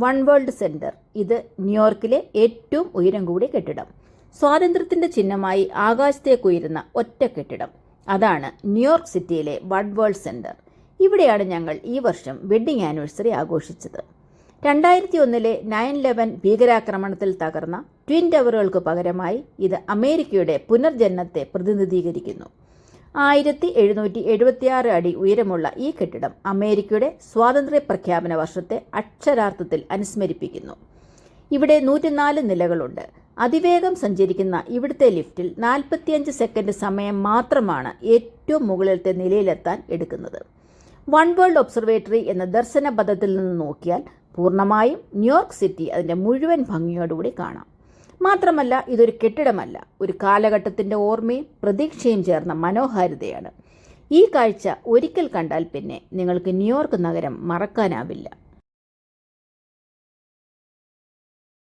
One world centre. ഇത് ന്യൂയോർക്കിലെ ഏറ്റവും ഉയരം കൂടിയ കെട്ടിടം. സ്വാതന്ത്ര്യത്തിൻ്റെ ചിഹ്നമായി ആകാശത്തേക്കുയരുന്ന ഒറ്റ കെട്ടിടം. അതാണ് ന്യൂയോർക്ക് സിറ്റിയിലെ വൺ വേൾഡ് സെൻറ്റർ. ഇവിടെയാണ് ഞങ്ങൾ ഈ വർഷം വെഡ്ഡിംഗ് ആനിവേഴ്സറി ആഘോഷിച്ചത്. 2001 9/11 ഭീകരാക്രമണത്തിൽ തകർന്ന ട്വിൻ ടവറുകൾക്ക് പകരമായി ഇത് അമേരിക്കയുടെ പുനർജന്മത്തെ പ്രതിനിധീകരിക്കുന്നു. 1776 അടി ഉയരമുള്ള ഈ കെട്ടിടം അമേരിക്കയുടെ സ്വാതന്ത്ര്യ പ്രഖ്യാപന വർഷത്തെ അക്ഷരാർത്ഥത്തിൽ അനുസ്മരിപ്പിക്കുന്നു. ഇവിടെ 104 നിലകളുണ്ട്. അതിവേഗം സഞ്ചരിക്കുന്ന ഇവിടുത്തെ ലിഫ്റ്റിൽ 45 സെക്കൻഡ് സമയം മാത്രമാണ് ഏറ്റവും മുകളിലത്തെ നിലയിലെത്താൻ എടുക്കുന്നത്. വൺ വേൾഡ് ഒബ്സർവേറ്ററി എന്ന ദർശന പഥത്തിൽ നിന്ന് നോക്കിയാൽ പൂർണ്ണമായും ന്യൂയോർക്ക് സിറ്റി അതിൻ്റെ മുഴുവൻ ഭംഗിയോടുകൂടി കാണാം. മാത്രമല്ല, ഇതൊരു കെട്ടിടമല്ല, ഒരു കാലഘട്ടത്തിൻ്റെ ഓർമ്മയും പ്രതീക്ഷയും ചേർന്ന മനോഹാരിതയാണ്. ഈ കാഴ്ച ഒരിക്കൽ കണ്ടാൽ പിന്നെ നിങ്ങൾക്ക് ന്യൂയോർക്ക് നഗരം മറക്കാനാവില്ല.